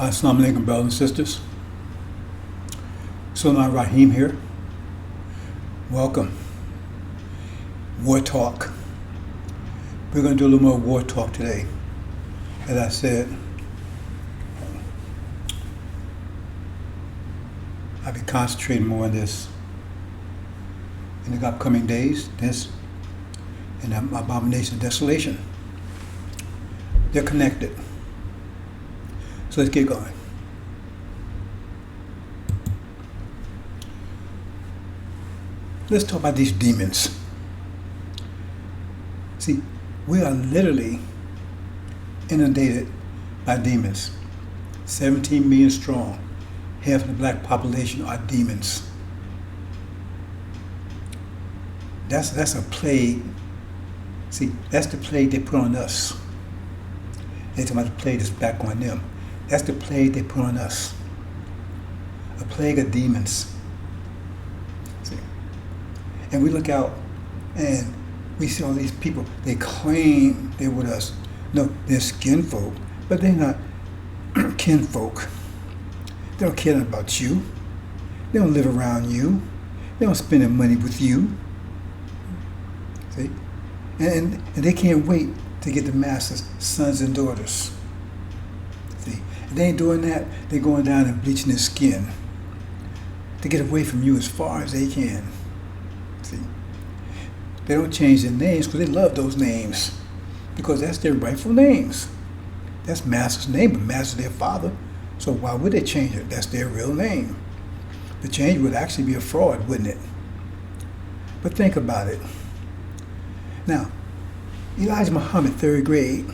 Assalamu alaikum, brothers and sisters. Sulaiman Rahim here. Welcome. War talk. We're going to do a little more war talk today. As I said, I'll be concentrating more on this in the upcoming days. This and abomination of desolation. They're connected. So let's get going. Let's talk about these demons. See, we are literally inundated by demons. 17 million strong. Half of the black population are demons. That's a plague. See, that's the plague they put on us. They're talking about the plague that's back on them. That's the plague they put on us. A plague of demons. See? And we look out and we see all these people. They claim they're with us. No, they're skin folk, but they're not kinfolk. They don't care about you. They don't live around you. They don't spend their money with you. See? And they can't wait to get the master's sons and daughters. See? If they ain't doing that, they're going down and bleaching their skin to get away from you as far as they can. See? They don't change their names because they love those names, because that's their rightful names. That's master's name, but master's their father. So why would they change it? That's their real name. The change would actually be a fraud, wouldn't it? But think about it. Now, Elijah Muhammad, 3rd grade,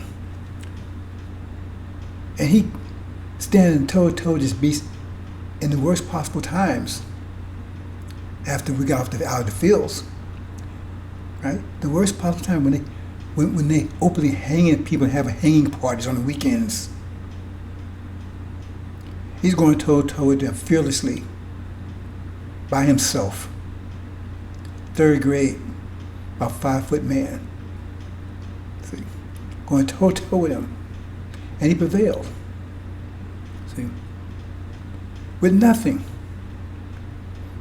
and he standing toe-to-toe this beast in the worst possible times after we got out of the fields, right? The worst possible time when they openly hanging people and having hanging parties on the weekends. He's going toe-to-toe with them fearlessly by himself. 3rd grade, about 5-foot man. See, going toe-to-toe with him. And he prevailed. See, with nothing.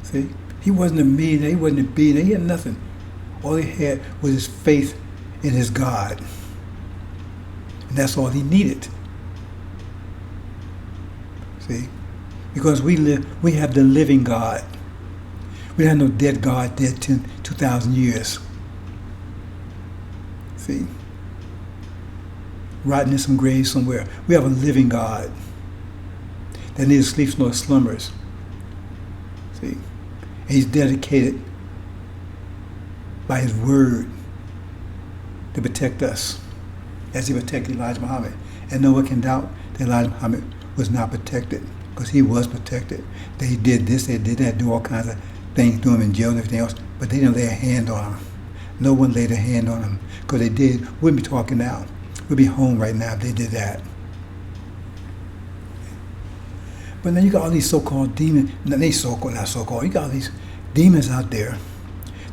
See, he wasn't a millionaire, he wasn't a billionaire, he had nothing. All he had was his faith in his God. And that's all he needed. See, because we have the living God. We don't have no dead God, dead 2,000 years. See, rotting in some grave somewhere. We have a living God that neither sleeps nor slumbers. See, and he's dedicated by his word to protect us, as he protected Elijah Muhammad. And no one can doubt that Elijah Muhammad was not protected, because he was protected. They did this, they did that, do all kinds of things to him in jail and everything else, but they didn't lay a hand on him. No one laid a hand on him, because they did, we wouldn't be talking now. We'd be home right now if they did that. But then you got all these so-called demons, not so-called, you got all these demons out there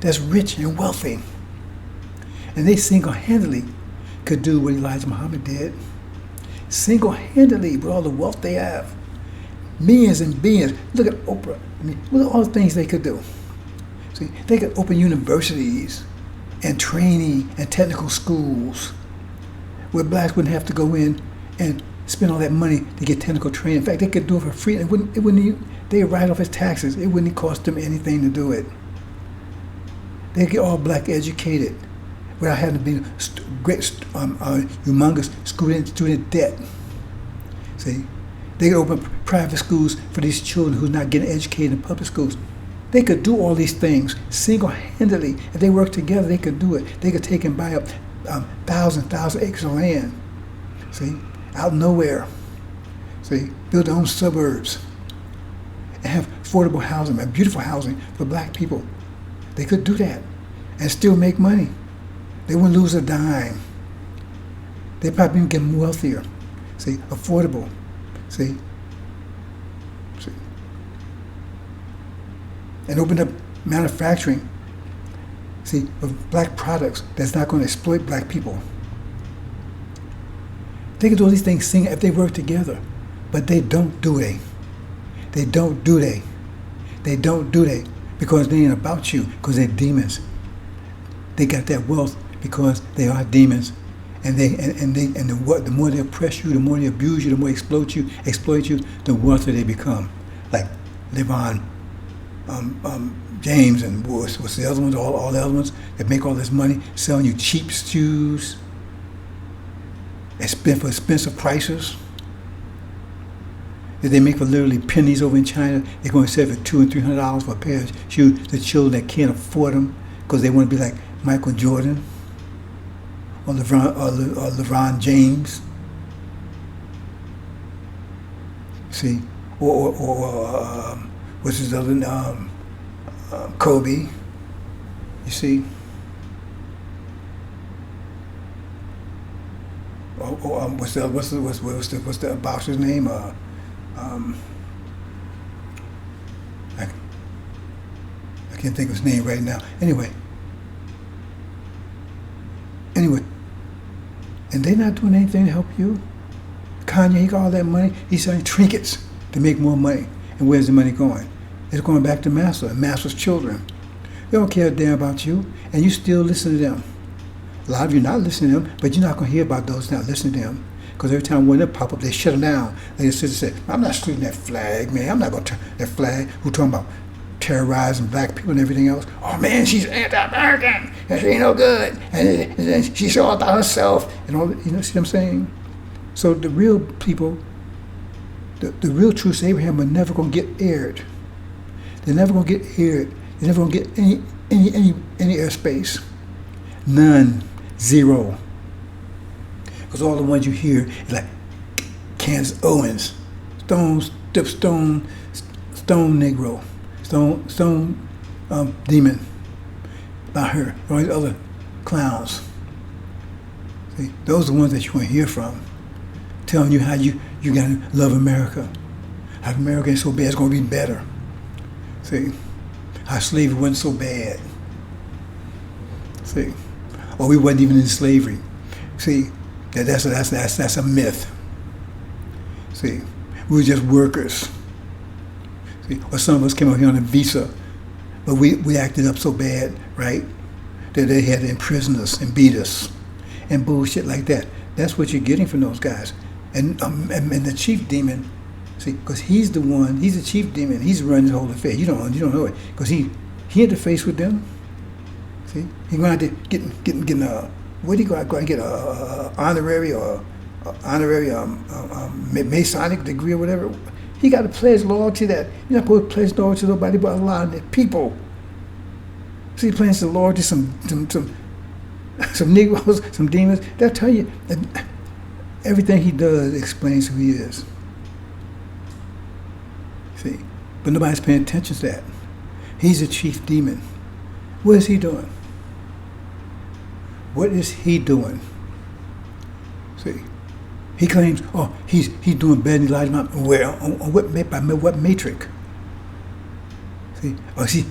that's rich and wealthy. And they single-handedly could do what Elijah Muhammad did. Single-handedly, with all the wealth they have. Millions and billions. Look at Oprah. I mean, look at all the things they could do. See, they could open universities and training and technical schools where blacks wouldn't have to go in and spend all that money to get technical training. In fact, they could do it for free. They'd write off as taxes. It wouldn't cost them anything to do it. They'd get all black educated without having to be humongous student debt. See, they could open private schools for these children who's not getting educated in public schools. They could do all these things single-handedly. If they worked together, they could do it. They could take and buy up thousand acres of land. See, out nowhere. See, build their own suburbs and have affordable housing, and beautiful housing for black people. They could do that and still make money. They wouldn't lose a dime. They'd probably even get wealthier. See, affordable. See? And open up manufacturing, see, of black products that's not going to exploit black people. They can do all these things if they work together. But they don't do they. They don't do they. They don't do they. Because they ain't about you, because they're demons. They got that wealth because they are demons. And the more they oppress you, the more they abuse you, the more they exploit you, the wealthier they become. Like LeBron James and what's the other ones, all the other ones that make all this money selling you cheap shoes for expensive prices that they make for literally pennies over in China. They're going to sell it for $200 and $300 for a pair of shoes to children that can't afford them because they want to be like Michael Jordan or LeBron James. See, or what's his other Kobe. You see. What's the boxer's name? I can't think of his name right now. Anyway, and they're not doing anything to help you. Kanye, he got all that money. He's selling trinkets to make more money. And where's the money going? It's going back to Master and Master's children. They don't care a damn about you, and you still listen to them. A lot of you not listening to them, but you're not going to hear about those not listening to them. Because every time when they pop up, they shut them down. They just sit and say, I'm not shooting that flag, man. I'm not going to turn that flag. We're talking about terrorizing black people and everything else. Oh, man, she's anti-American. And she ain't no good. And she's all about herself. And all, see what I'm saying? So the real people, the real truths of Abraham are never going to get aired. They're never going to get aired. They're never going to get any airspace. None. Zero. Because all the ones you hear is like Candace Owens, Stone Negro, Stone Demon, about her, all these other clowns. See, those are the ones that you want to hear from, telling you how you got to love America, how America ain't so bad, it's going to be better. See, how slavery wasn't so bad. See, or we wasn't even in slavery. See, that's a myth. See, we were just workers. See, or some of us came out here on a visa, but we acted up so bad, right, that they had to imprison us and beat us and bullshit like that. That's what you're getting from those guys. And the chief demon, see, because he's the chief demon. He's running the whole affair. You don't know it, because he had to face with them. See, he went out there getting where did he go out and get a honorary Masonic degree or whatever? He got to pledge loyalty that you're not supposed to pledge loyalty to nobody but Allah and the people. So he pledges loyalty to some Negroes, some demons. They'll tell you that everything he does explains who he is. See, but nobody's paying attention to that. He's a chief demon. What is he doing? What is he doing? See, he claims, oh, he's doing better than Elijah Muhammad. Where? On what matrix? See, or he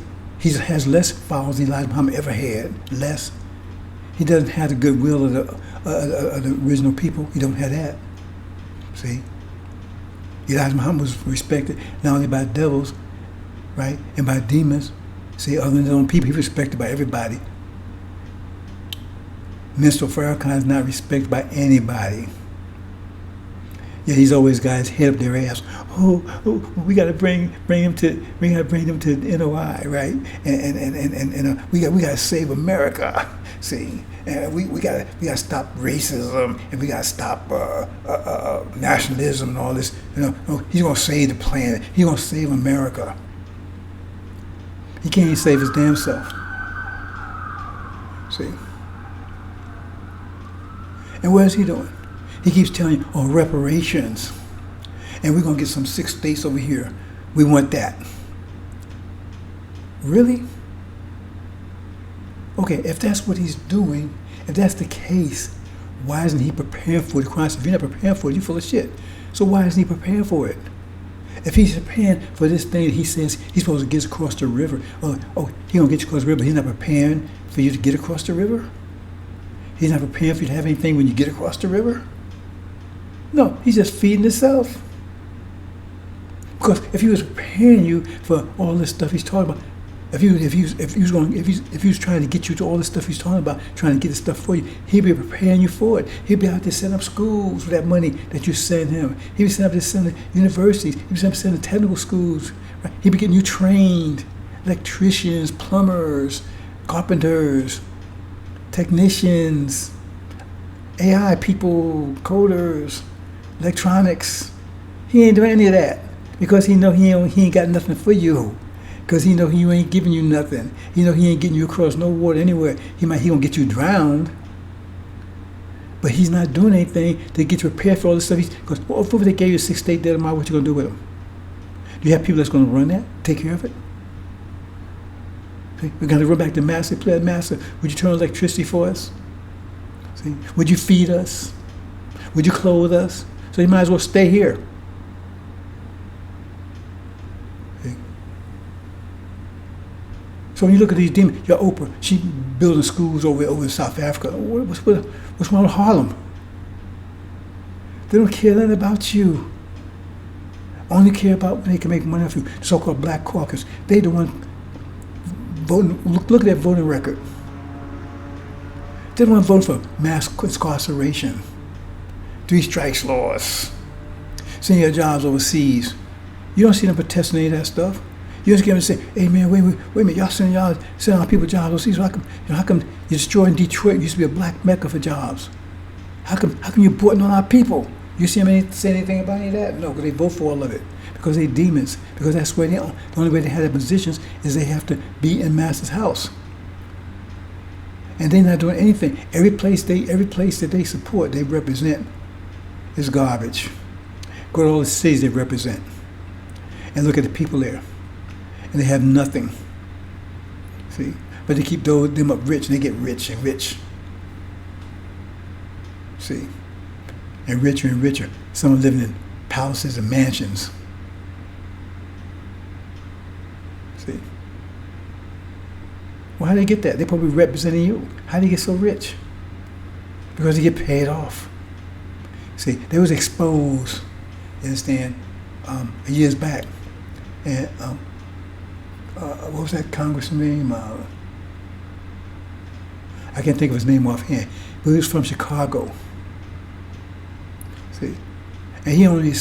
has less followers than Elijah Muhammad ever had. Less. He doesn't have the goodwill of the original people. He don't have that. See, Elijah Muhammad was respected not only by devils, right, and by demons. See, other than his own people, he's respected by everybody. Mr. Farrakhan is not respected by anybody. Yeah, he's always got his head up their ass. Oh, we got to bring him to NOI, right? And we got to save America. See, and we got to stop racism, and we got to stop nationalism and all this. He's gonna save the planet. He's gonna save America. He can't even save his damn self. See. And what is he doing? He keeps telling you, oh, reparations. And we're going to get some 6 states over here. We want that. Really? Okay, if that's what he's doing, if that's the case, why isn't he preparing for the crisis? If you're not prepared for it, you're full of shit. So why isn't he preparing for it? If he's preparing for this thing that he says he's supposed to get across the river, he's going to get you across the river, but he's not preparing for you to get across the river? He's not preparing for you to have anything when you get across the river? No, he's just feeding himself. Because if he was preparing you for all this stuff he's talking about, if he was trying to get you to all this stuff he's talking about, trying to get this stuff for you, he'd be preparing you for it. He'd be out there setting up schools with that money that you send him. He'd be setting up sending universities. He'd be setting up technical schools. Right? He'd be getting you trained, electricians, plumbers, carpenters, technicians, AI people, coders, electronics. He ain't doing any of that because he know he ain't got nothing for you. Because he know he ain't giving you nothing. He know he ain't getting you across no water anywhere. He gonna get you drowned. But he's not doing anything to get you prepared for all this stuff. Because if they gave you a 6-state debt tomorrow, what you gonna do with them? Do you have people that's gonna run that, take care of it? See, we're gonna run back to Master, play Master. Would you turn on electricity for us? See, would you feed us? Would you clothe us? So you might as well stay here. So when you look at these demons, your Oprah, she building schools over in South Africa. What's wrong with Harlem? They don't care nothing about you. Only care about when they can make money off you. The so-called Black Caucus. They the one voting. Look at that voting record. They the one voting for mass incarceration, 3 strikes laws, sending your jobs overseas. You don't see them protesting any of that stuff. You just get them and say, hey man, wait a minute, y'all sending our people jobs overseas. So how come you're destroying Detroit? It used to be a black mecca for jobs. How come you're putting on our people? You see them say anything about any of that? No, because they vote for all of it. Because they demons. Because that's where the only way they have their positions is they have to be in Master's house. And they're not doing anything. Every place that they support, they represent, is garbage. Go to all the cities they represent and look at the people there. And they have nothing. See? But they keep them up rich, and they get rich and rich. See? And richer and richer. Some are living in palaces and mansions. See? Well, how do they get that? They're probably representing you. How do they get so rich? Because they get paid off. See, they was exposed, you understand, years back. And what was that congressman name? I can't think of his name offhand, but he was from Chicago. See, and he only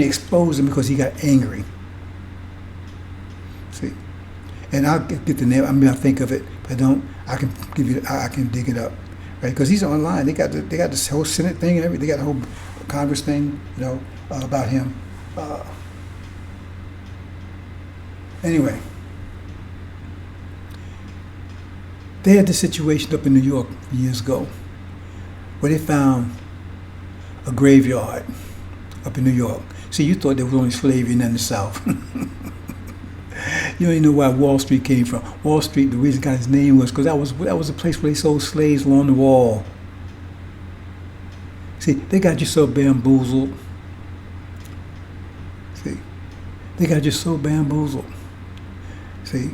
exposed him because he got angry. See, and I'll get the name. I mean, I think of it, but I don't. I can give you. I can dig it up, right? Because he's online. They got this whole Senate thing and everything. They got the whole Congress thing, about him. Anyway. They had this situation up in New York years ago where they found a graveyard up in New York. See, you thought there was only slavery in the South. You don't even know where Wall Street came from. Wall Street, the reason it got its name was because that was a place where they sold slaves along the wall. See, they got you so bamboozled. See, they got you so bamboozled. See,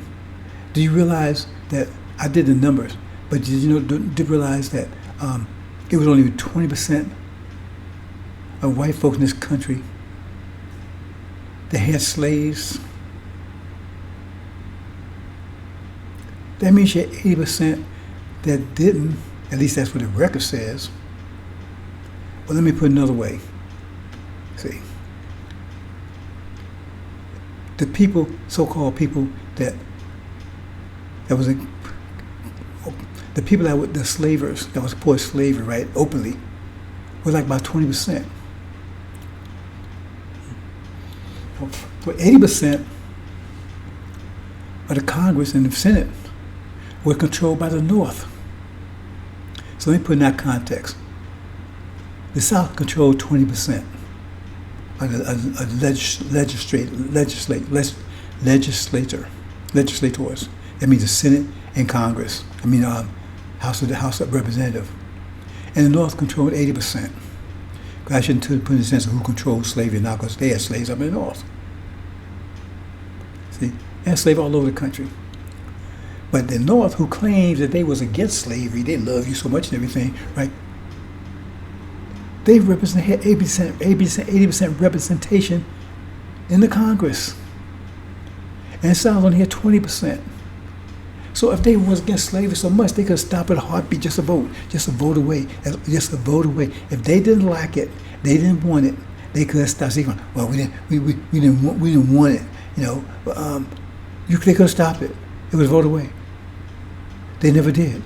do you realize that I did the numbers, but did you realize that it was only 20% of white folks in this country that had slaves? That means you had 80% that didn't. At least that's what the record says. But let me put it another way. See, the people, so-called people that was the people that were the slavers, that was supported slavery, right, openly, were like about 20%. For 80% of the Congress and the Senate were controlled by the North. So let me put in that context. The South controlled 20% of the legislators. That means the Senate and Congress. House of Representatives. And the North controlled 80%. I shouldn't put in the sense of who controlled slavery now, because they had slaves up in the North. See, they had slaves all over the country. But the North, who claims that they was against slavery, they love you so much and everything, right? They had 80% representation in the Congress. And the South only had 20%. So if they was against slavery so much, they could stop at a heartbeat, just a vote away, just a vote away. If they didn't like it, they didn't want it, they could stop saying, well, we didn't want it, they could have stopped it. It was a vote away. They never did.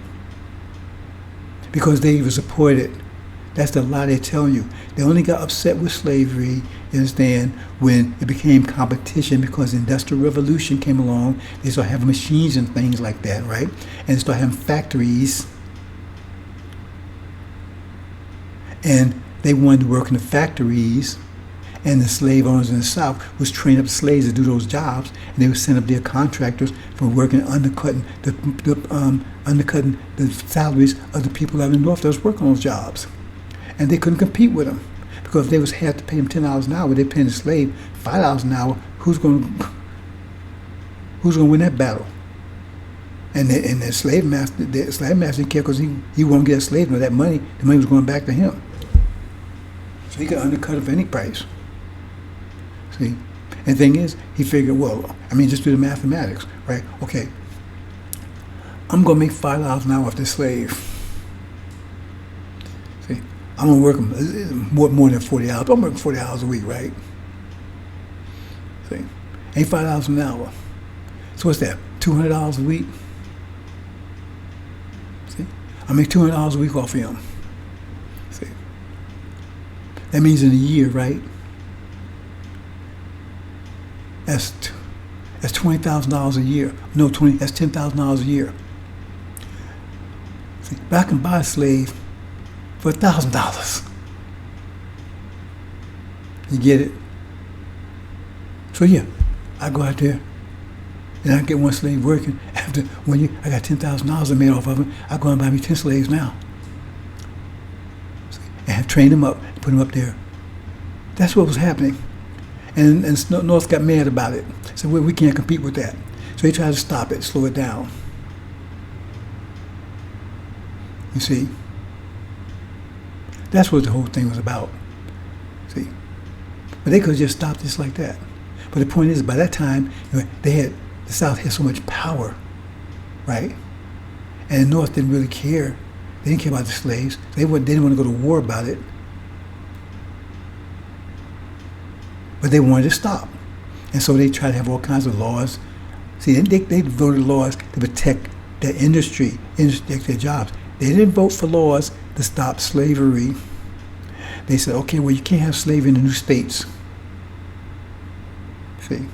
Because they even supported. That's the lie they're telling you. They only got upset with slavery, you understand, when it became competition because the Industrial Revolution came along. They started having machines and things like that, right? And they started having factories. And they wanted to work in the factories. And the slave owners in the South was training up slaves to do those jobs, and they would send up their contractors for working, undercutting the salaries of the people out in the North that was working on those jobs, and they couldn't compete with them because if they had to pay them $10 an hour, they're paying the slave $5 an hour. Who's going to win that battle? And the slave master didn't care because he won't get a slave no that money. The money was going back to him, so he could undercut it for any price. See? And the thing is, he figured, just do the mathematics, right? Okay, I'm going to make $5 an hour off this slave. See? I'm going to work him more than 40 hours. I'm working 40 hours a week, right? See? Ain't $5 an hour. So what's that, $200 a week? See? I make $200 a week off him. See? That means in a year, right? That's $20,000 a year. No, that's $10,000 a year. See, but I can buy a slave for $1,000. You get it? So yeah, I go out there and I get one slave working. After 1 year, I got $10,000 I made off of him. I go and buy me 10 slaves now. See, and have trained them up, put them up there. That's what was happening. And North got mad about it. Said, we can't compete with that. So they tried to stop it, slow it down. You see? That's what the whole thing was about. See? But they could have just stopped this like that. But the point is, by that time, the South had so much power, right? And the North didn't really care. They didn't care about the slaves. They didn't want to go to war about it. But they wanted to stop. And so they tried to have all kinds of laws. See, they voted laws to protect their industry, protect their jobs. They didn't vote for laws to stop slavery. They said, okay, well, you can't have slavery in the new states. See?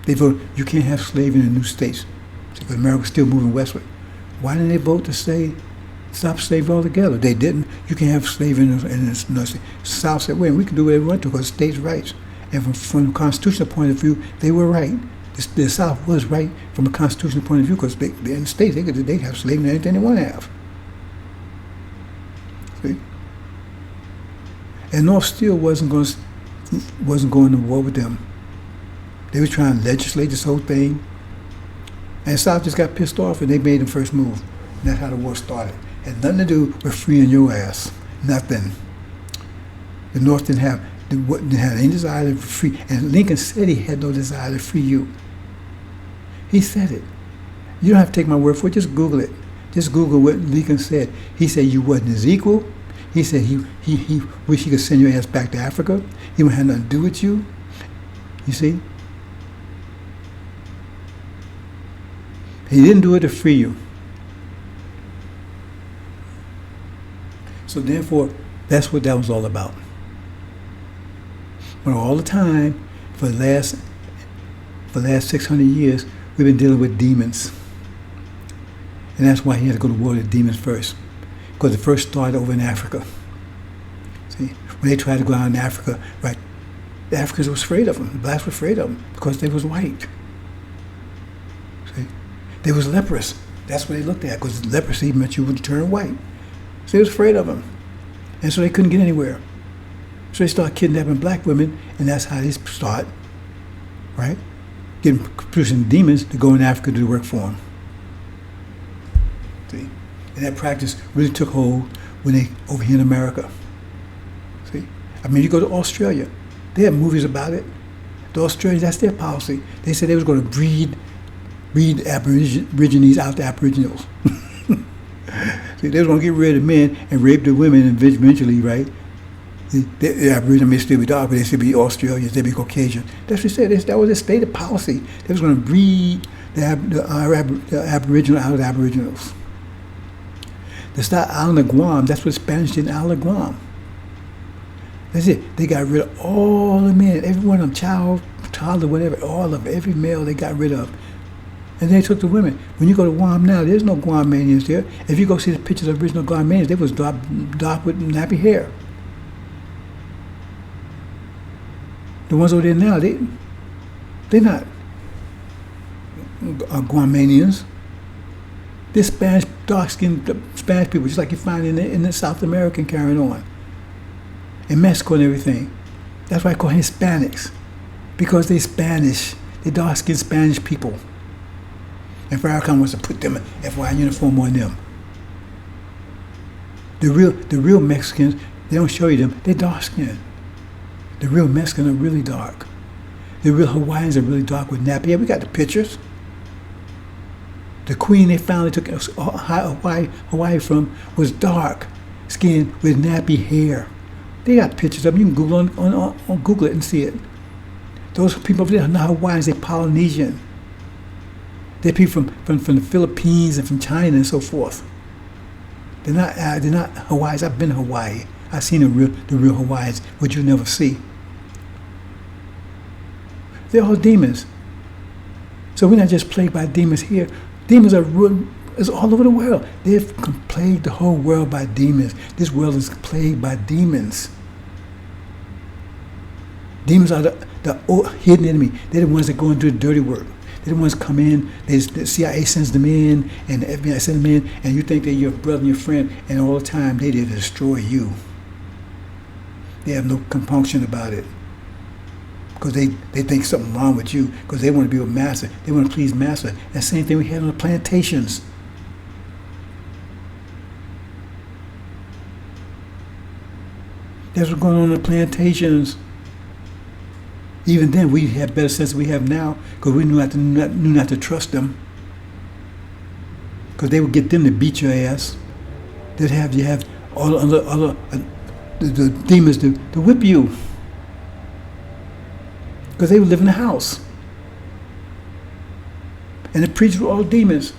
They voted, you can't have slavery in the new states. Because America's still moving westward. Why didn't they vote to say stop slavery altogether? They didn't. You can't have slavery in the state. South said, wait, we can do whatever we want to because states' rights. And from a constitutional point of view, they were right. The South was right from a constitutional point of view because in the states, they have slavery and anything they want to have. See? And North still wasn't going to war with them. They were trying to legislate this whole thing. And the South just got pissed off and they made the first move. And that's how the war started. It had nothing to do with freeing your ass. Nothing. The North didn't have any desire to free, and Lincoln said he had no desire to free you. He said it. You don't have to take my word for it. Just Google it. Just Google what Lincoln said. He said you wasn't his equal. He said he wished he could send your ass back to Africa. He wouldn't have nothing to do with you. You see? He didn't do it to free you. So therefore, that's what that was all about. But all the time, for the last 600 years, we've been dealing with demons. And that's why he had to go to war with demons first. Because it first started over in Africa. See, when they tried to go out in Africa, right, the Africans were afraid of them. The blacks were afraid of them because they was white. See, they was leprous. That's what they looked at, because leprosy meant you would turn white. So they was afraid of them. And so they couldn't get anywhere. So they started kidnapping black women, and that's how they start, right? Producing demons to go in Africa to do work for them. See? And that practice really took hold when they, over here in America. See? I mean, you go to Australia, they have movies about it. The Australians, that's their policy. They said they was going to breed Aborigines out to Aboriginals. See, they was going to get rid of men and rape the women eventually, right? The Aboriginals may still be dark, but they still be Australians, they be Caucasian. That's what they said. That was their stated policy. They was going to breed the Aboriginal out of the Aboriginals. That's not Island of Guam. That's what Spanish did in Island of Guam. That's it. They got rid of all the men, every one of them, child or whatever, all of every male they got rid of. And they took the women. When you go to Guam now, there's no Guamanians there. If you go see the pictures of original Guamanians, they was dark with nappy hair. The ones over there now, they're not Guamanians. They're Spanish, dark-skinned Spanish people, just like you find in the South American carrying on. In Mexico and everything. That's why I call Hispanics. Because they're Spanish. They're dark-skinned Spanish people. And Farrakhan wants to put them in FY uniform on them. The real Mexicans, they don't show you them, they're dark-skinned. The real Mexicans are really dark. The real Hawaiians are really dark with nappy hair. We got the pictures. The queen they finally took Hawaii from was dark skinned with nappy hair. They got pictures of them. You can Google on Google it and see it. Those people over there are not Hawaiians, they're Polynesian. They're people from the Philippines and from China and so forth. They're not Hawaiians. I've been to Hawaii. I've seen the real Hawaiians, which you never see. They're all demons. So we're not just plagued by demons here. Demons are all over the world. They've plagued the whole world by demons. This world is plagued by demons. Demons are the hidden enemy. They're the ones that go and do the dirty work. They're the ones come in, the CIA sends them in, and the FBI sends them in, and you think they're your brother and your friend, and all the time they did destroy you. They have no compunction about it. Because they think something wrong with you, because they want to be with Master. They want to please Master. That same thing we had on the plantations. That's what's going on the plantations. Even then, we had better sense than we have now, because we knew not to trust them. Because they would get them to beat your ass. They'd have you have all the demons to whip you. Because they would live in the house. And the preachers were all demons.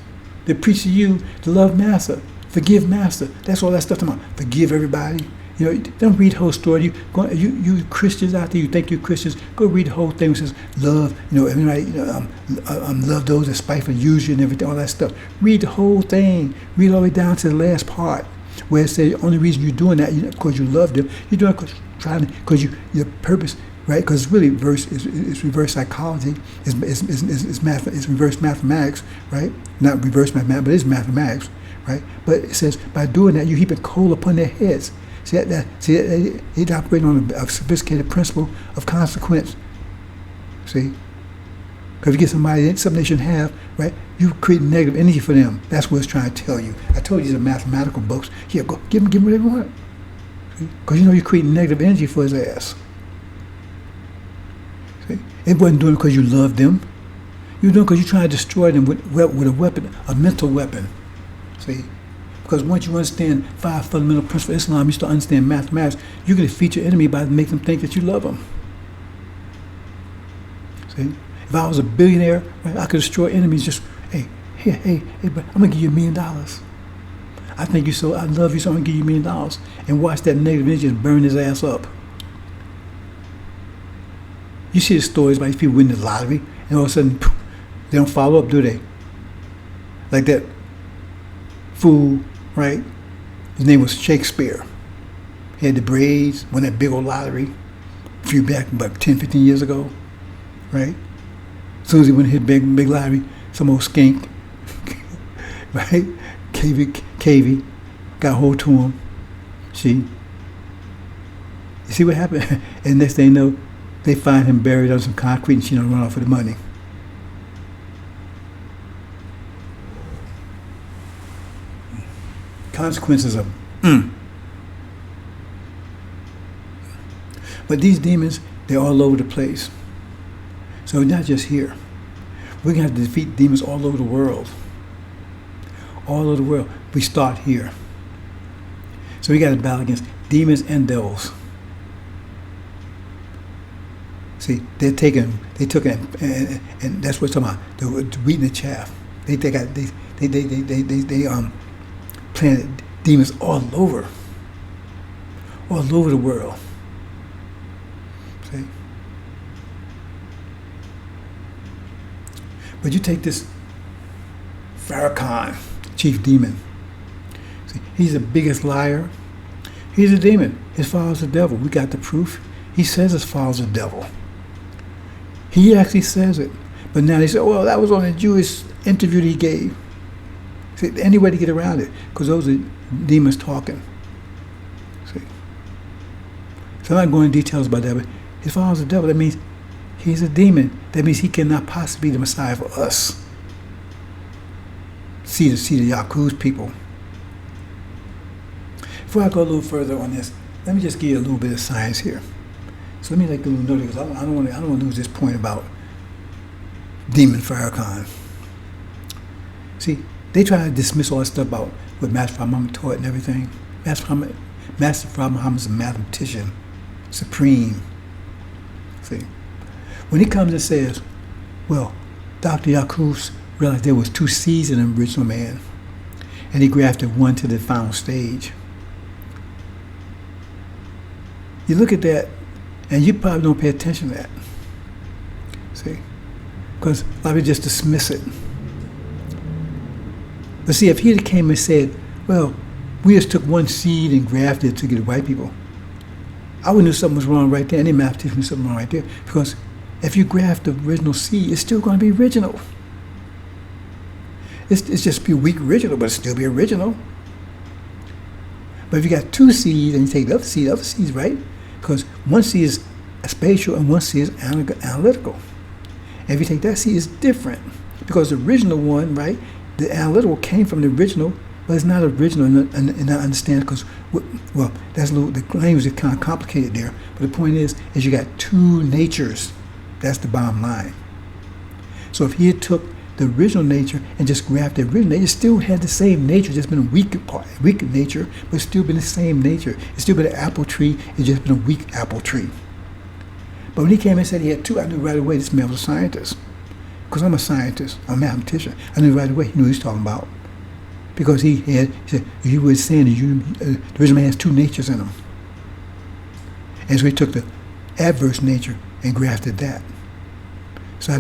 They preach to you to love Master, forgive Master. That's all that stuff about. Forgive everybody. You know, don't read the whole story. You Christians out there, you think you're Christians, go read the whole thing. It says love, everybody, love those that spitefully use you and everything, all that stuff. Read the whole thing. Read all the way down to the last part, where it says the only reason you're doing that because you love them. You're doing it because your purpose, right? Because it's really reverse psychology. It's reverse mathematics, right? Not reverse mathematics, but it's mathematics, right? But it says by doing that, you heap a coal upon their heads. See, he's operating on a sophisticated principle of consequence. See? Because if you get something they shouldn't have, right, you create negative energy for them. That's what it's trying to tell you. I told you these are mathematical books. Here, go, give him whatever you want. Because you're creating negative energy for his ass. See? It wasn't doing it because you loved them. You were doing it because you're trying to destroy them with a weapon, a mental weapon. See? Because once you understand 5 fundamental principles of Islam, you start understanding mathematics, you can defeat your enemy by making them think that you love them. See? If I was a billionaire, right, I could destroy enemies just, hey, but I'm going to give you $1 million. I think you so, I love you, so I'm going to give you $1 million. And watch that negative energy just burn his ass up. You see the stories about these people winning the lottery, and all of a sudden, they don't follow up, do they? Like that fool, right? His name was Shakespeare. He had the braids, won that big old lottery a few back about 10, 15 years ago, right? As soon as he went and hit big lottery, some old skink, right? KV, got hold to him. You see what happened? And next thing you know, they find him buried under some concrete and she done run off with the money. Consequences of But these demons, they're all over the place. So not just here. We're going to have to defeat demons all over the world. All over the world. We start here. So we got to battle against demons and devils. See, they took it, and that's what I'm talking about. The wheat and the chaff. They planted demons all over the world. See, but you take this Farrakhan, chief demon. See, he's the biggest liar. He's a demon. His father's the devil. We got the proof. He says his father's the devil. He actually says it. But now they say, well, that was on a Jewish interview that he gave. See, any way to get around it, because those are demons talking. See? So I'm not going into details about that, but his father's the devil. That means he's a demon. That means he cannot possibly be the Messiah for us. See the Yaku's people. Before I go a little further on this, let me just give you a little bit of science here. So let me like a little note because I don't want to lose this point about Demon Farrakhan. See, they try to dismiss all that stuff about what Master Fard Muhammad taught and everything. Master Fard Muhammad is a mathematician, supreme. See, when he comes and says, well, Dr. Yaqub realized there was 2 seeds in the original man, and he grafted one to the final stage. You look at that, and you probably don't pay attention to that. See? Because a lot of people just dismiss it. But see, if he had came and said, well, we just took one seed and grafted it to get white people, I would know something was wrong right there. Any mathematician knew something wrong right there. Because if you graft the original seed, it's still going to be original. It's just be weak original, but it'll still be original. But if you got 2 seeds and you take the other seed's right, because one seed is spatial and one seed is analytical. And if you take that seed, it's different. Because the original one, right, the analytical came from the original, but it's not original and I understand because, well, that's a little, the language is kind of complicated there. But the point is you got 2 natures. That's the bottom line. So if he had took the original nature and just grafted the original nature, it still had the same nature, just been a weaker nature, but it's still been the same nature. It's still been an apple tree, it's just been a weak apple tree. But when he came and said he had 2, I knew right away this man was a scientist. Because I'm a scientist, I'm a mathematician. I knew right away he knew what he was talking about. Because he said, he was saying the original man has 2 natures in him. And so he took the adverse nature and grafted that. So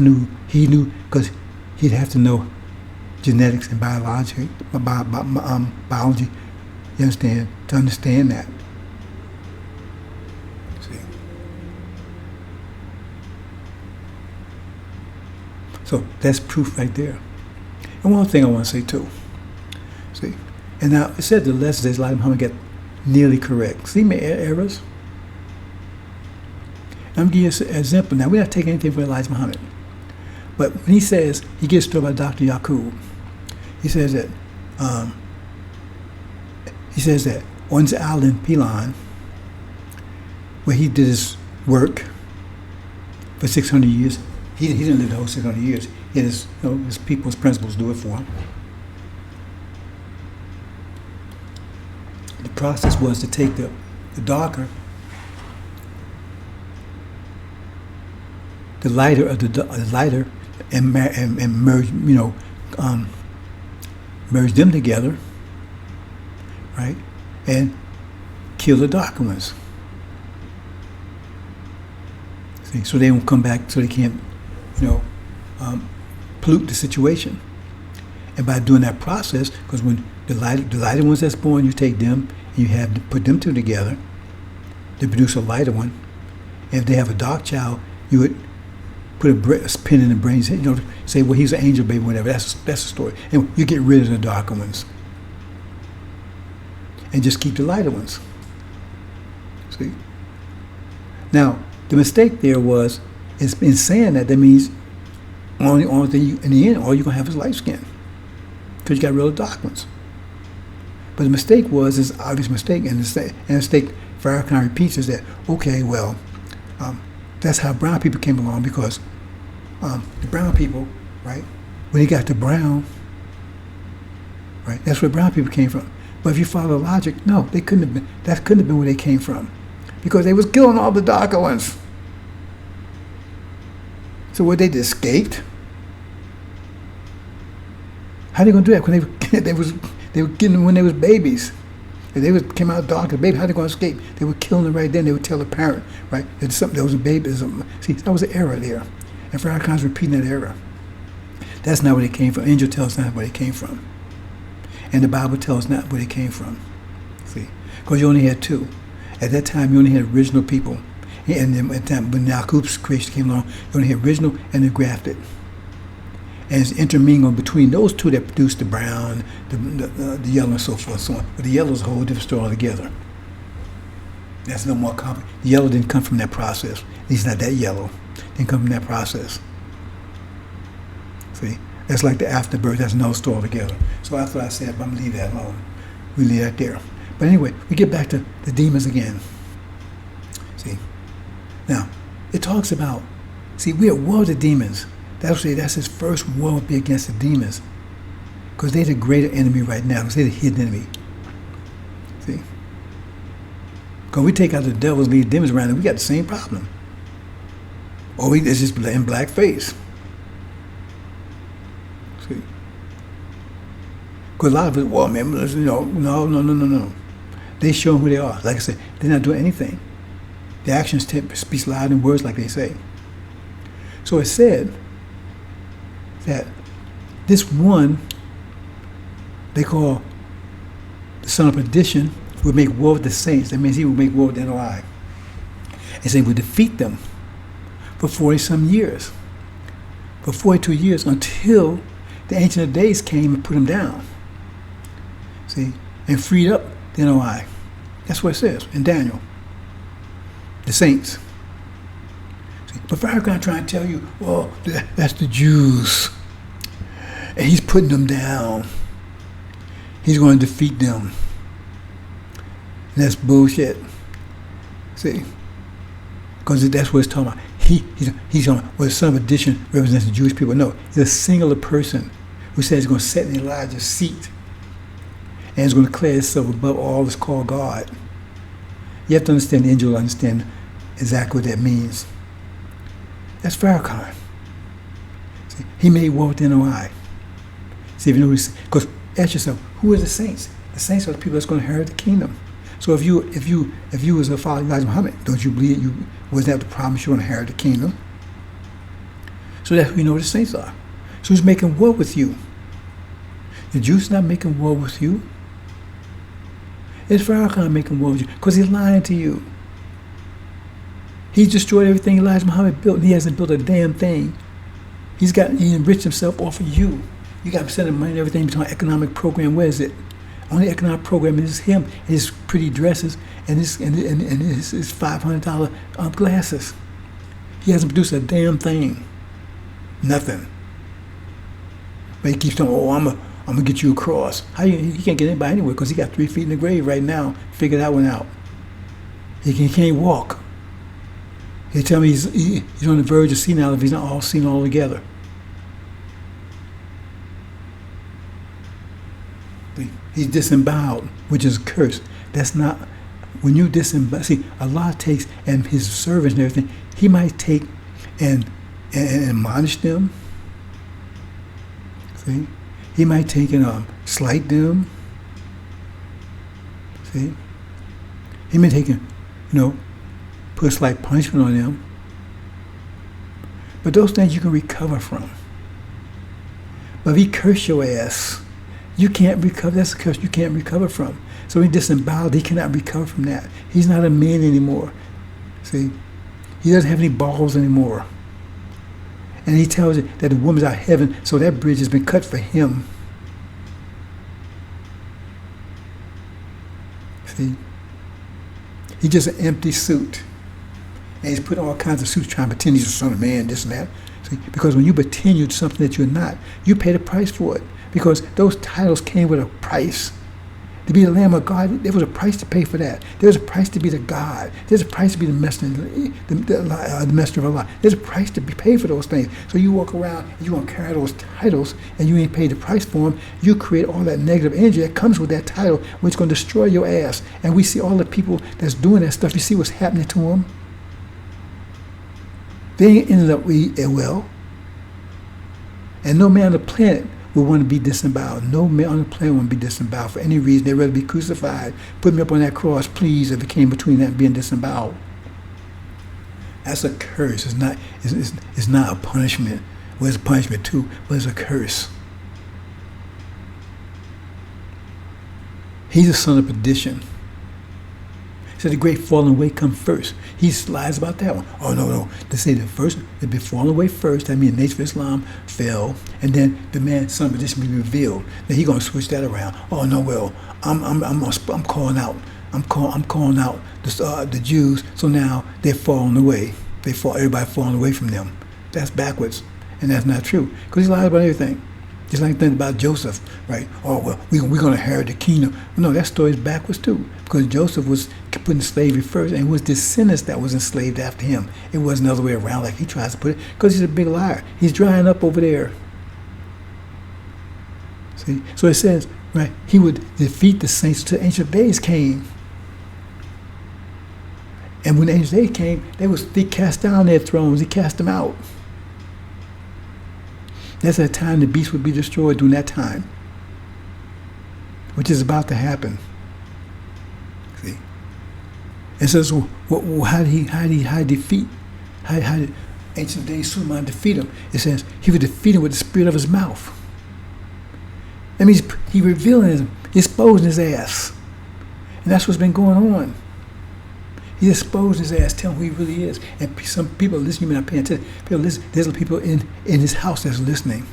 he knew, because he'd have to know genetics and biology, you understand, to understand that. See? So that's proof right there. And one thing I want to say too. See? And now it said the lessons that Elijah Muhammad got nearly correct. See, he made errors. I'm giving you an example. Now, we're not taking anything from Elijah Muhammad. But when he says, he gives a story about Dr. Yaqub, he says that on the island Pilon, where he did his work for 600 years, he didn't live the whole 600 years. He had his people's principles do it for him. The process was to take the darker, the lighter of the lighter, and merge, merge them together, right, and kill the darker ones. See, so they won't come back, so they can't, pollute the situation. And by doing that process, because when the lighter ones that's born, you take them and you have to put them 2 together to produce a lighter one. And if they have a dark child, you would put a pin in the brain, say, well, he's an angel baby, whatever. That's the story. And you get rid of the darker ones and just keep the lighter ones. See? Now, the mistake there was, in saying that means only thing in the end, all you're gonna have is light skin, because you got rid of the dark ones. But the mistake was, it's an obvious mistake, and the mistake Farrakhan repeats is that, okay, well, that's how brown people came along, because the brown people, right? When they got to brown, right? That's where brown people came from. But if you follow logic, no, they couldn't have been. That couldn't have been where they came from, because they was killing all the darker ones. So what, they just escaped? How they gonna do that when they were getting them when they was babies? If they came out dark as a baby, how they gonna escape? They were killing them right then. They would tell the parent, right? There was a baby. See, that was an error there, and Farrakhan's repeating that error. That's not where they came from. Angel tells us not where they came from, and the Bible tells us not where they came from. See, because you only had two. At that time, you only had original people. And then at the time when Yaqub's creation came along, you only had original and the grafted. And it's intermingled between those two that produced the brown, the yellow, and so forth and so on. But the yellow is a whole different story altogether. That's no more complicated. The yellow didn't come from that process. At least not that yellow. Didn't come from that process. See? That's like the afterbirth. That's another story altogether. So that's what I said. I'm going to leave that alone. We leave that there. But anyway, we get back to the demons again. See? Now, it talks about, see, we're at war with the demons. That's his first war would be against the demons. Because they're the greater enemy right now. Because they're the hidden enemy. See? Because we take out the devils, leave demons around, and we got the same problem. Or it's just in black face. See? Because a lot of it, well, man, no. They show who they are. Like I said, they're not doing anything. The actions speak louder than words, like they say. So it said that this one they call the son of perdition would make war with the saints. That means he would make war with the NOI. And say would defeat them for 40-some years. For 42 years, until the Ancient of Days came and put him down. See? And freed up the NOI. That's what it says in Daniel. The saints. See? But Farrakhan trying to tell you, well, that's the Jews. And he's putting them down. He's going to defeat them. And that's bullshit. See? Because that's what it's talking about. He's talking about, well, the son of addition represents the Jewish people. No, he's a singular person who says he's going to sit in Elijah's seat and he's going to declare himself above all that's called God. You have to understand, the angel will understand exactly what that means. That's Farrakhan. See, he made war with the NOI. See, if you know, because ask yourself, who are the saints? The saints are the people that's going to inherit the kingdom. So if you was a follower of Elijah Muhammad, don't you believe you wasn't that the promise you're going to inherit the kingdom? So that's who you know the saints are. So who's making war with you? The Jews not making war with you. It's Farrakhan making war with you because he's lying to you. He's destroyed everything Elijah Muhammad built, and he hasn't built a damn thing. He enriched himself off of you. You got him sending money and everything to an economic program. Where is it? Only economic program is him and his pretty dresses and his $500 glasses. He hasn't produced a damn thing. Nothing. But he keeps saying, oh, I'm gonna get you across. He can't get anybody anywhere because he got 3 feet in the grave right now. Figure that one out. He can't walk. They tell me he's on the verge of senile if he's not all seen all together. He's disemboweled, which is a curse. That's not, when you disembowel, see, Allah takes, and his servants and everything, he might take and admonish them. See? He might take and slight them. See? He may take and, put a slight punishment on them. But those things you can recover from. But if he curse your ass, you can't recover. That's a curse you can't recover from. So he disemboweled. He cannot recover from that. He's not a man anymore. See? He doesn't have any balls anymore. And he tells you that the woman's out of heaven, so that bridge has been cut for him. See? He's just an empty suit. And he's put all kinds of suits trying to pretend he's a son of man, this and that. See? Because when you pretend you're something that you're not, you pay the price for it. Because those titles came with a price. To be the Lamb of God, there was a price to pay for that. There was a price to be the God. There's a price to be the messenger, the messenger of Allah. There's a price to be paid for those things. So you walk around and you want to carry those titles and you ain't paid the price for them. You create all that negative energy that comes with that title, which is going to destroy your ass. And we see all the people that's doing that stuff. You see what's happening to them? They ain't ended up well. And no man on the planet will want to be disemboweled. No man on the planet want to be disemboweled for any reason. They'd rather be crucified. Put me up on that cross, please, if it came between that and being disemboweled. That's a curse. It's not a punishment. Well, it's a punishment too, but it's a curse. He's a son of perdition. So the great falling away come first. He lies about that one. Oh, no. They say the be fallen away first. That means the nature of Islam fell, and then the man, son of perdition, be revealed. Then he's gonna switch that around. Oh no, well, I'm calling out. I'm calling out the Jews. So now they're falling away. Everybody falling away from them. That's backwards, and that's not true. Because he lies about everything. Just like thinking about Joseph, right? Oh, well, we're going to inherit the kingdom. No, that story is backwards too. Because Joseph was put in slavery first, and it was descendants that was enslaved after him. It wasn't the other way around like he tries to put it, because he's a big liar. He's drying up over there. See? So it says, right, he would defeat the saints till the ancient days came. And when the ancient days came, they cast down their thrones. He cast them out. That's the time the beast would be destroyed during that time, which is about to happen. See, it says, how did ancient days Suleiman defeat him? It says he would defeat him with the spirit of his mouth. That means he revealing him, exposing his ass, and that's what's been going on. He exposed his ass, telling who he really is. And some people listen, you may not pay attention. People listen, there's people in his house that's listening.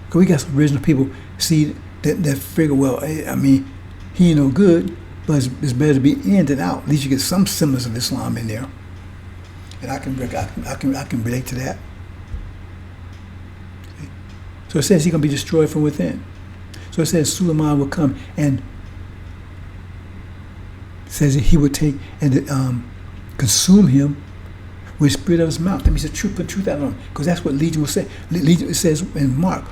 Because we got some original people see that figure, well, I mean, he ain't no good, but it's better to be in than out. At least you get some semblance of Islam in there. And I can relate to that. So it says he's going to be destroyed from within. So it says Suleiman will come and says that he would take and consume him with the spirit of his mouth. That means put truth out on him, because that's what Legion will say. Legion says in Mark,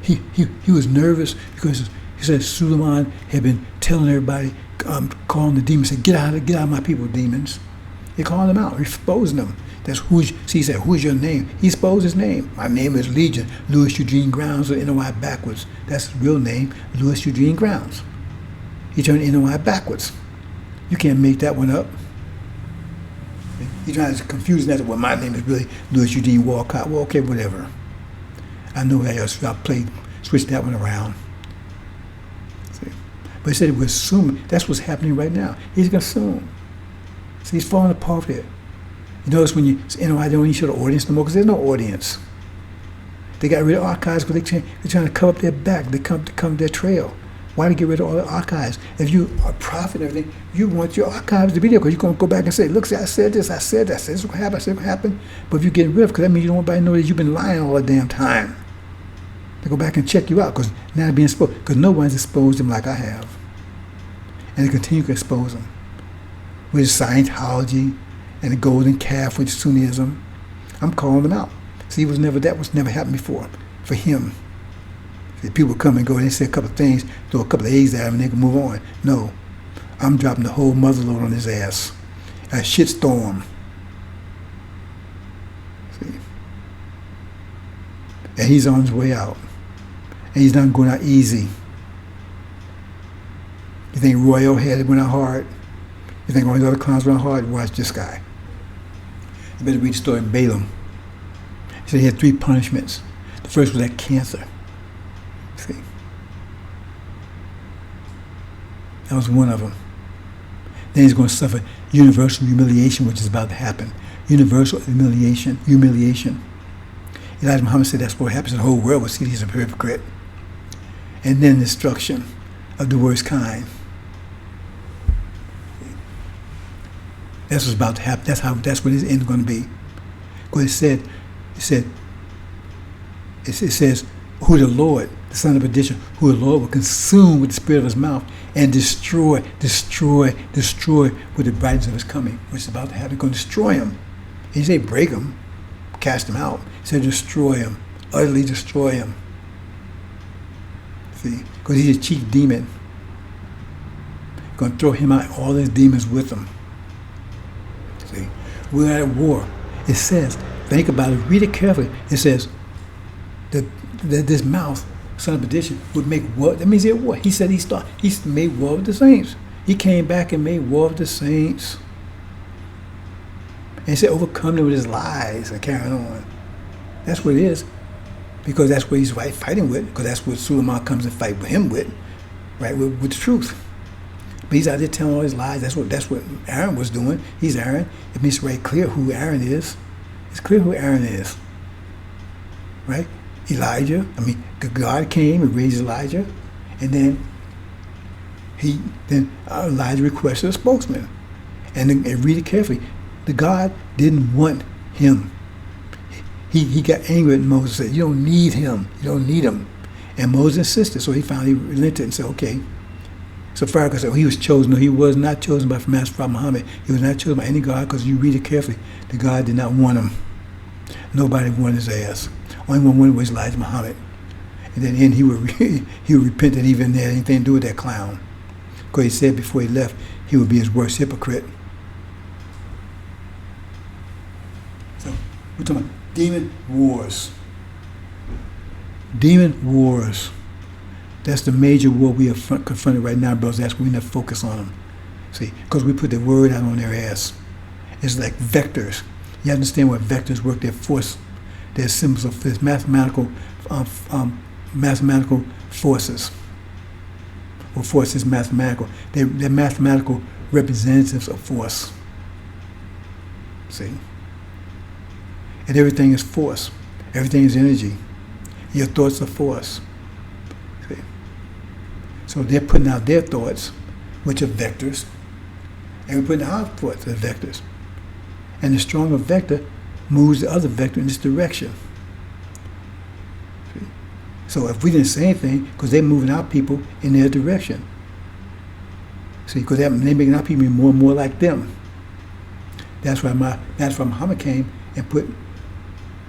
he was nervous because he said Suleiman had been telling everybody, calling the demons, said, get out of my people, demons. He called them out, exposing them. That's he said, who's your name? He exposed his name. My name is Legion, Louis Eugene Grounds, or NOI backwards. That's his real name, Louis Eugene Grounds. He turned NOI backwards. You can't make that one up. He tries to confuse that. Well, my name is really Louis Eugene Walcott. Well, okay, whatever. I know that else. I switched that one around. See? But he said it was assuming. That's what's happening right now. He's going to assume. See, he's falling apart here. You notice when you NOI, they don't even show the audience no more because there's no audience. They got rid of archives because they're trying to cover up their back. They come their trail. Why to get rid of all the archives? If you are a prophet and everything, you want your archives to be there because you're going to go back and say, look, see, I said this, I said this is what happened, I said what happened. But if you're getting rid of it, because that means you don't want anybody to know that you've been lying all the damn time. They go back and check you out because now they're being exposed. Because no one's exposed them like I have. And they continue to expose them. With Scientology and the golden calf, which is Sunnism. I'm calling them out. See, that was never happened before for him. People come and go and they say a couple of things, throw a couple of eggs at him and they can move on. No, I'm dropping the whole motherload on his ass. A shitstorm. See? And he's on his way out. And he's not going out easy. You think Royal had went out hard? You think all these other clowns went out hard? Watch this guy. You better read the story of Balaam. He said he had 3 punishments. The first was that cancer. See? That was one of them. Then he's going to suffer universal humiliation, which is about to happen. Universal humiliation. Elijah Muhammad said that's what happens. The whole world will see he's a hypocrite. And then destruction of the worst kind. That's what's about to happen. That's what his end is going to be. Because it says, who the Lord, the the son of perdition, who the Lord will consume with the spirit of his mouth and destroy with the brightness of his coming, which is about to happen. He's going to destroy him. He didn't say break him, cast him out. He said destroy him, utterly destroy him. See, because he's a chief demon. Going to throw him out, all his demons with him. See, we're at war. It says, think about it, read it carefully. It says that this mouth, son of perdition, would make war. That means he's at war. He said he made war with the saints. He came back and made war with the saints. And he said overcome them with his lies and carrying on. That's what it is. Because that's what he's fighting with. Because that's what Suleiman comes and fight with him with. Right, with the truth. But he's out there telling all his lies. That's what Aaron was doing. He's Aaron. It means right clear who Aaron is. It's clear who Aaron is. Right? Elijah. God came and raised Elijah. And then Elijah requested a spokesman. And read it carefully. The God didn't want him. He got angry at Moses and said, you don't need him. You don't need him. And Moses insisted. So he finally relented and said, okay. So Pharaoh said, he was chosen. No, he was not chosen by Master Prophet Muhammad. He was not chosen by any God, because you read it carefully. The God did not want him. Nobody wanted his ass. Only one wanted was Elijah Muhammad. And then he would repent that even had anything to do with that clown. Because he said before he left, he would be his worst hypocrite. So we're talking about demon wars. Demon wars. That's the major war we are confronted right now, brothers. That's why we need to focus on them. See, because we put the word out on their ass. It's like vectors. You understand what vectors work? They're force. They're symbols of this mathematical forces. Well, force is mathematical. They're mathematical representatives of force. See? And everything is force. Everything is energy. Your thoughts are force. See? So they're putting out their thoughts, which are vectors, and we're putting our thoughts as vectors. And the stronger vector moves the other vector in this direction. See? So if we didn't say anything, because they're moving our people in their direction. See, because they're making our people more and more like them. That's why Muhammad came and put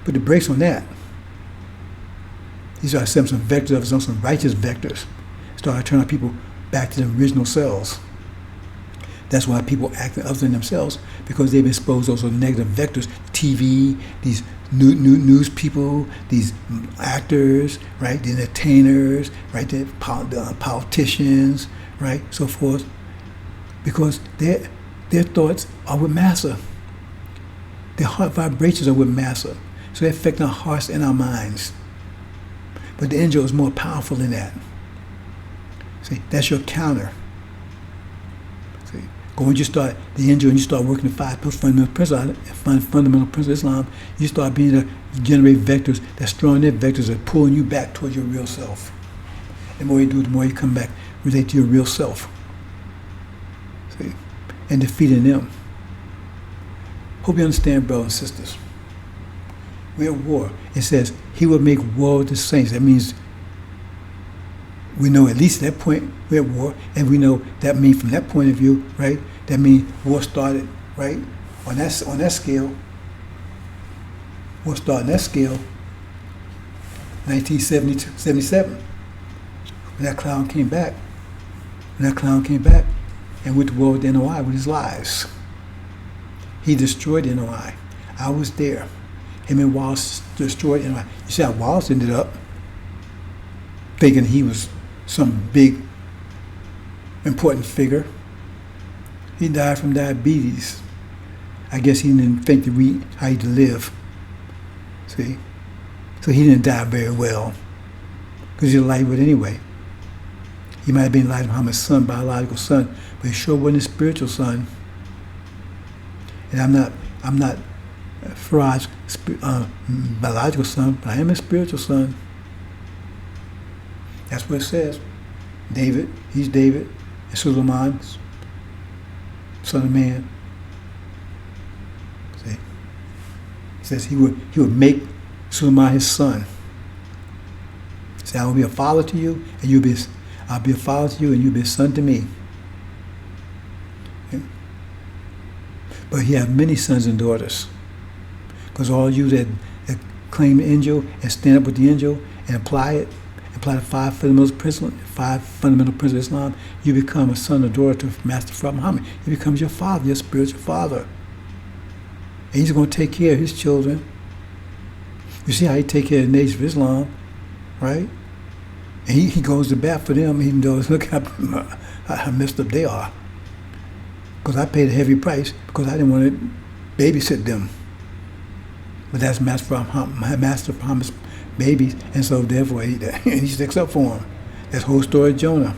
the brakes on that. He started setting some vectors of his own, some righteous vectors. Started turning people back to the original selves. That's why people act other than themselves, because they've exposed those negative vectors. TV, these news people, these actors, right? The entertainers, right? The politicians, right? So forth. Because their thoughts are with massa. Their heart vibrations are with massa. So they affect our hearts and our minds. But the angel is more powerful than that. See, that's your counter. See, when you start the angel and you start working the 5 fundamental principles of Islam, you start being able to generate vectors that strong their vectors are pulling you back towards your real self. The more you do, the more you come back, relate to your real self. See, and defeating them. Hope you understand, brothers and sisters. We're at war. It says he will make war with the saints. That means we know at least at that point we're at war, and we know that means from that point of view, right? That means war started, right? On that scale. War started on that scale. 1977. When that clown came back. And went to war with the NOI with his lies. He destroyed the NOI. I was there. Him and Wallace destroyed NOI. You see how Wallace ended up thinking he was some big, important figure. He died from diabetes. I guess he didn't think to read how to live. See? So he didn't die very well. Because he was lightweight anyway. He might have been Elijah Muhammad's son, biological son, but he sure wasn't his spiritual son. And I'm not Farad's biological son, but I am his spiritual son. That's what it says. David, he's David, and Suleiman, son of man. See? He says he would make Suleiman his son. See, Say, I will be a father to you, and I'll be a father to you, and you'll be a son to me. Okay? But he has many sons and daughters. Because all you that claim the angel and stand up with the angel and apply the five fundamental principles of Islam, you become a son or daughter to Master Prophet Muhammad. He becomes your father, your spiritual father. And he's going to take care of his children. You see how he take care of the Nation of Islam, right? And he goes to bat for them, even though look how messed up they are. Because I paid a heavy price because I didn't want to babysit them. But that's Master Muhammad's babies, and so therefore he sticks up for him. That's the whole story of Jonah,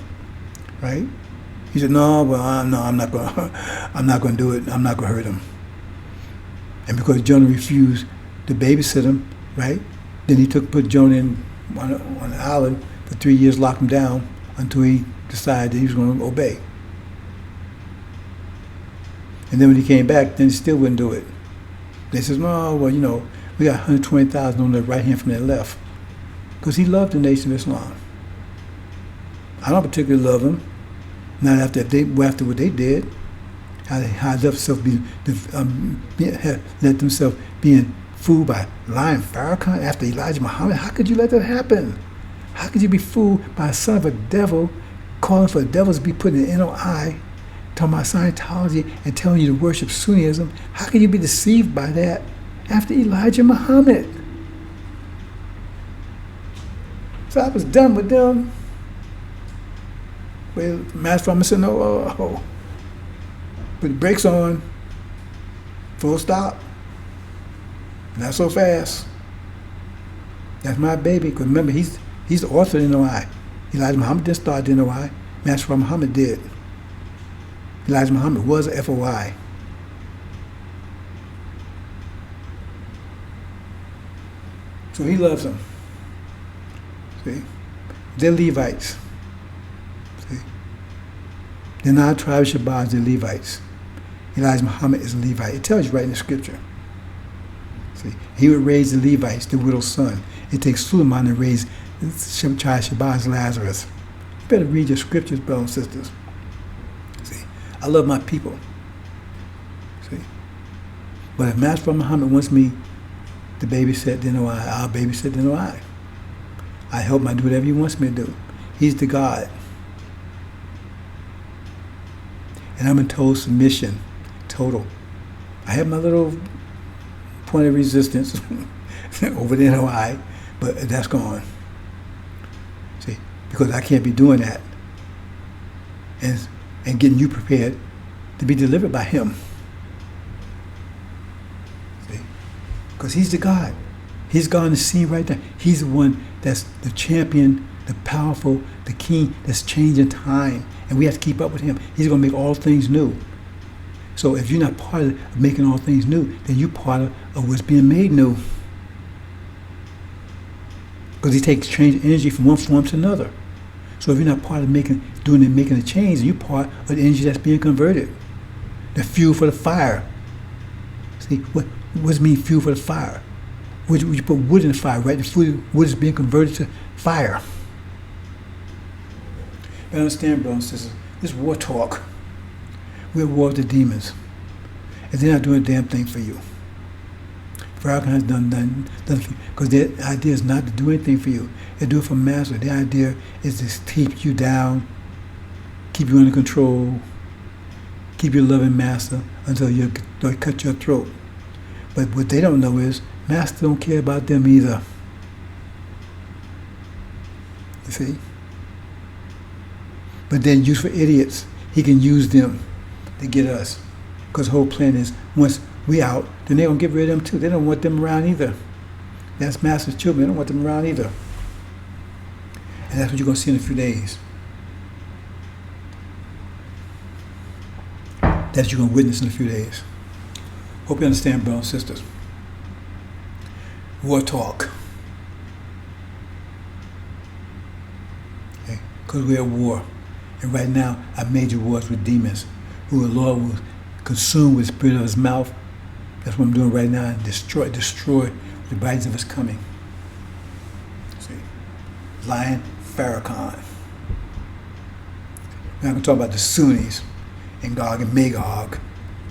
right? He said, "No, well, I'm not going to do it. I'm not going to hurt him." And because Jonah refused to babysit him, right? Then he put Jonah in on an island for 3 years, locked him down until he decided that he was going to obey. And then when he came back, then he still wouldn't do it. They says, "No, well, we got 120,000 on their right hand from their left," because he loved the Nation of Islam. I don't particularly love them. Not after what they did, how they let themselves being fooled by lying Farrakhan after Elijah Muhammad. How could you let that happen? How could you be fooled by a son of a devil, calling for the devils to be put in the inner eye, talking about Scientology and telling you to worship Sunnism? How could you be deceived by that after Elijah Muhammad? So I was done with them. Well, Master Prophet said, "No, put the brakes on. Full stop. Not so fast. That's my baby." Because remember, he's the author of the NOI. Elijah Muhammad didn't start the NOI. Master Prophet Muhammad did. Elijah Muhammad was a FOI. So he loves them. See? They're Levites. See? They're not tribe Shabazz, they're Levites. Elijah Muhammad is a Levite. It tells you right in the scripture. See? He would raise the Levites, the widow's son. It takes Suleiman to raise tribe Shabazz, Lazarus. You better read your scriptures, brothers and sisters. See? I love my people. See? But if Master Prophet Muhammad wants me to babysit the NOI, I'll babysit the NOI. I help him, I do whatever he wants me to do. He's the God. And I'm in total submission, total. I have my little point of resistance over the NOI, but that's gone. See, because I can't be doing that and getting you prepared to be delivered by him. Because he's the God. He's God on the scene right there. He's the one that's the champion, the powerful, the king that's changing time. And we have to keep up with him. He's going to make all things new. So if you're not part of making all things new, then you're part of what's being made new. Because he takes change energy from one form to another. So if you're not part of making a change, you're part of the energy that's being converted. The fuel for the fire. See, what does it mean, fuel for the fire? You put wood in the fire, right? The wood is being converted to fire. But understand, brothers and sisters, this war talk. We're at war with the demons. And they're not doing a damn thing for you. Farrakhan has done nothing for you. Because their idea is not to do anything for you. They do it for master. Their idea is to keep you down, keep you under control, keep your loving master until they cut your throat. But what they don't know is, Master don't care about them either. You see? But then used for idiots, he can use them to get us. Because the whole plan is, once we out, then they're going to get rid of them too. They don't want them around either. That's Master's children. They don't want them around either. And that's what you're going to see in a few days. That's what you're going to witness in a few days. Hope you understand, brothers and sisters. War talk. Okay? Because we're at war. And right now, our major wars with demons, who the Lord will consume with the spirit of his mouth. That's what I'm doing right now, and destroy the brightness of his coming. See? lion Farrakhan. We're not going to talk about the Sunnis and Gog and Magog,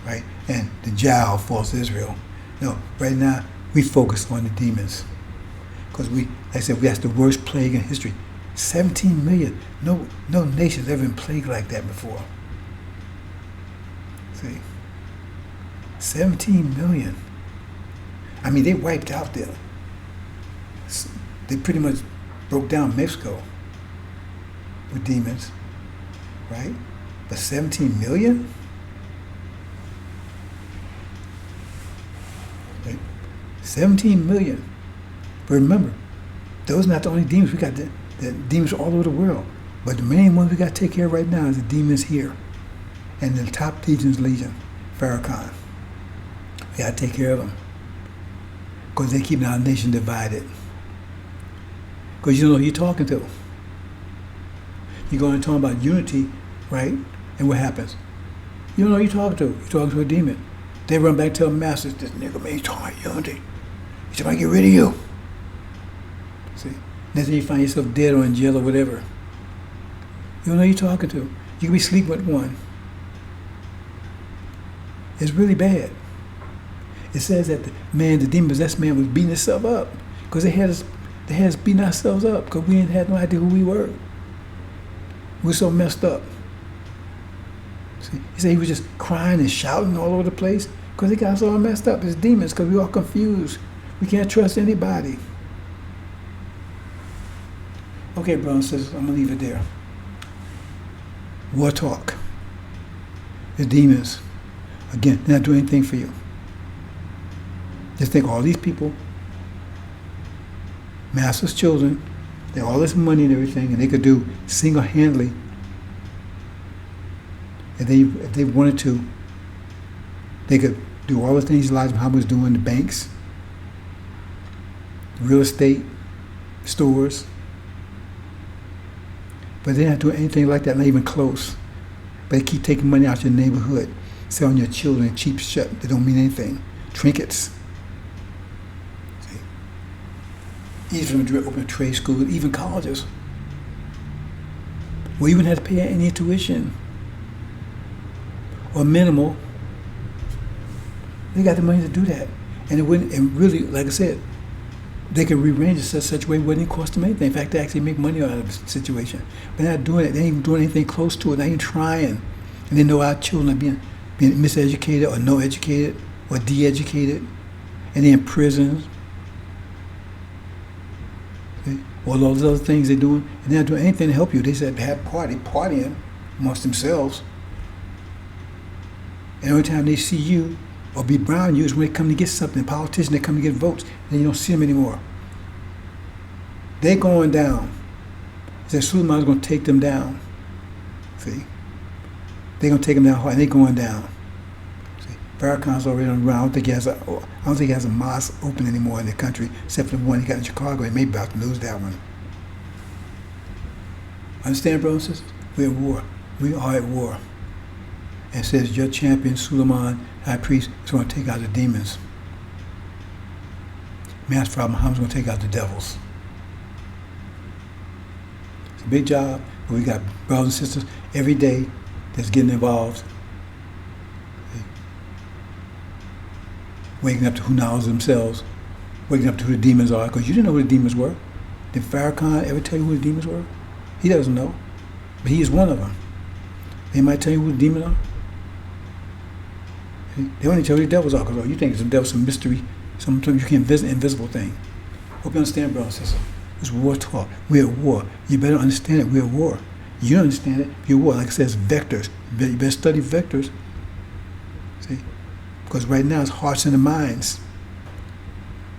right? And the Jah, false Israel. No, right now we focus on the demons. Because like I said, that's the worst plague in history. 17 million. No nation's ever been plagued like that before. See? 17 million. I mean, they wiped out there. They pretty much broke down Mexico with demons, right? But 17 million? Right? 17 million. But remember, those are not the only demons. We got the demons all over the world. But the main ones we got to take care of right now is the demons here. And the top legion's legion, Farrakhan. We got to take care of them. Because they keep our nation divided. Because you don't know who you're talking to. You go and talk about unity, right? And what happens? You don't know who you're talking to. You're talking to a demon. They run back and tell masters, this nigga, man, he's talking about unity. He's trying to get rid of you. See? Next time you find yourself dead or in jail or whatever. You don't know who you're talking to. You can be sleeping with one. It's really bad. It says that the demon-possessed man was beating himself up. Because they had us beating ourselves up because we had no idea who we were. We were so messed up. See? He said he was just crying and shouting all over the place because they got us all messed up. It's demons because we're all confused. We can't trust anybody. Okay, brothers and sisters, I'm going to leave it there. War talk. The demons. Again, they're not doing anything for you. Just think all these people, masters' children, they have all this money and everything, and they could do single-handedly, if they wanted to, they could do all the things Elijah Muhammad was doing, the banks, real estate, stores. But they're not doing anything like that, not even close. But they keep taking money out your neighborhood, selling your children cheap shit that don't mean anything. Trinkets. Even from open trade schools, even colleges. Well, you wouldn't have to pay any tuition. Or minimal. They got the money to do that. And it wouldn't, and really, like I said, they could rearrange it such a way it wouldn't cost them anything. In fact, they actually make money out of the situation. But they're not doing it. They ain't even doing anything close to it. They ain't trying. And they know our children are being miseducated or no educated or de-educated. And they're in prisons. Okay? All those other things they're doing. And they're not doing anything to help you. They said they have partying amongst themselves. And every time they see you or be around you is when they come to get something. Politicians, they come to get votes. Then you don't see them anymore. They're going down. He said Suleiman's going to take them down. See? They're going to take them down hard, and they're going down. See? Farrakhan's already on the ground. I don't think he has a mosque open anymore in the country, except for the one he got in Chicago. He may be about to lose that one. Understand, brothers and sisters? We're at war. We are at war. And it says your champion, Suleiman, high priest, is going to take out the demons. Master Prophet Muhammad's going to take out the devils. It's a big job, but we got brothers and sisters every day that's getting involved. Waking up to who knows themselves, waking up to who the demons are, because you didn't know who the demons were. Did Farrakhan ever tell you who the demons were? He doesn't know, but he is one of them. They might tell you who the demons are. They only tell you the devils are, because you think the devil's some mystery, something you can't visit, invisible thing. Hope you understand, brothers and sisters. It's war talk. We're at war. You better understand it. We're at war. You don't understand it. You're at war. Like it says, vectors. You better study vectors. See? Because right now it's hearts and the minds.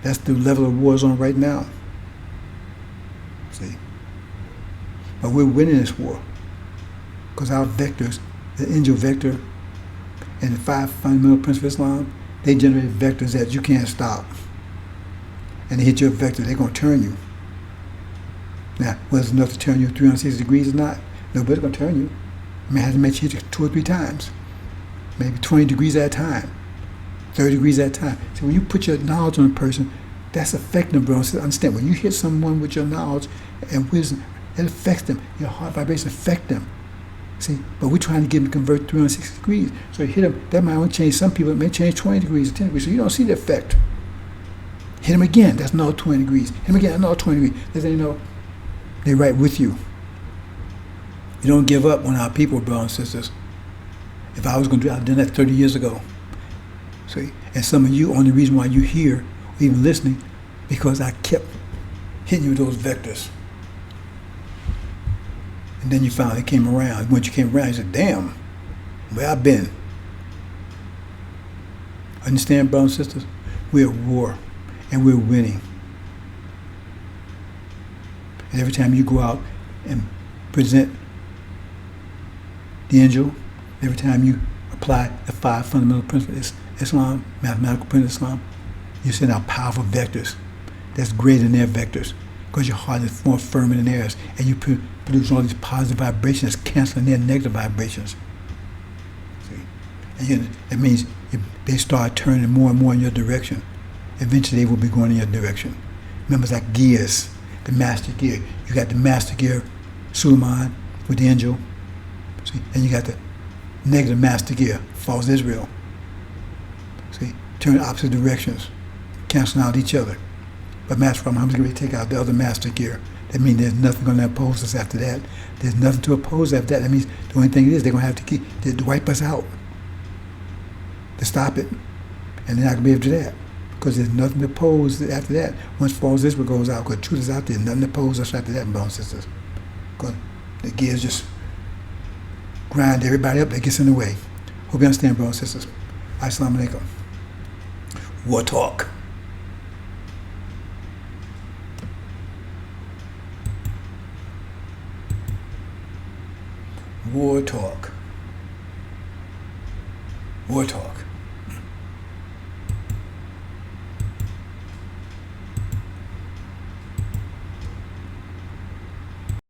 That's the level of war is on right now. See? But we're winning this war. Because our vectors, the angel vector, and the 5 fundamental principles of Islam, they generate vectors that you can't stop. And they hit your vector, they're going to turn you. Now, whether it's enough to turn you 360 degrees or not, nobody's going to turn you. I mean, it has to make you hit you 2 or 3 times. Maybe 20 degrees at a time, 30 degrees at a time. So when you put your knowledge on a person, That's affecting them, bro. So understand, when you hit someone with your knowledge and wisdom, it affects them. Your heart vibration affects them. See, but we're trying to get them to convert 360 degrees. So you hit them, that might only change some people, it may change 20 degrees or 10 degrees. So you don't see the effect. Hit them again, that's another 20 degrees. Hit them again, another 20 degrees. They say, they're right with you. You don't give up on our people, brothers and sisters. If I was going to do it, I'd done that 30 years ago. See, and some of you, only reason why you're here, or even listening, because I kept hitting you with those vectors. And then you finally came around. Once you came around, you said, damn, where I've been. Understand, brothers and sisters? We're at war, and we're winning. And every time you go out and present the angel, every time you apply the 5 fundamental principles of Islam, mathematical principles of Islam, you send out powerful vectors that's greater than their vectors, because your heart is more firm than theirs, and you produce all these positive vibrations canceling their negative vibrations. See? And that means they start turning more and more in your direction. Eventually they will be going in your direction. Remember, it's like gears, the master gear. You got the master gear, Suleiman, with the angel, see? And you got the negative master gear, false Israel. See? Turn in opposite directions, canceling out each other. But Master Muhammad's going to take out the other master gear. That means there's nothing going to oppose us after that. There's nothing to oppose after that. That means the only thing it is, they're going to have to wipe us out to stop it. And they're not going to be able to do that, because there's nothing to oppose after that. Once false Israel goes out, because truth is out there, nothing to oppose us after that, brothers and sisters. Because the gears just grind everybody up that gets in the way. Hope you understand, brothers and sisters. Assalamu alaikum. War talk. War talk. War talk.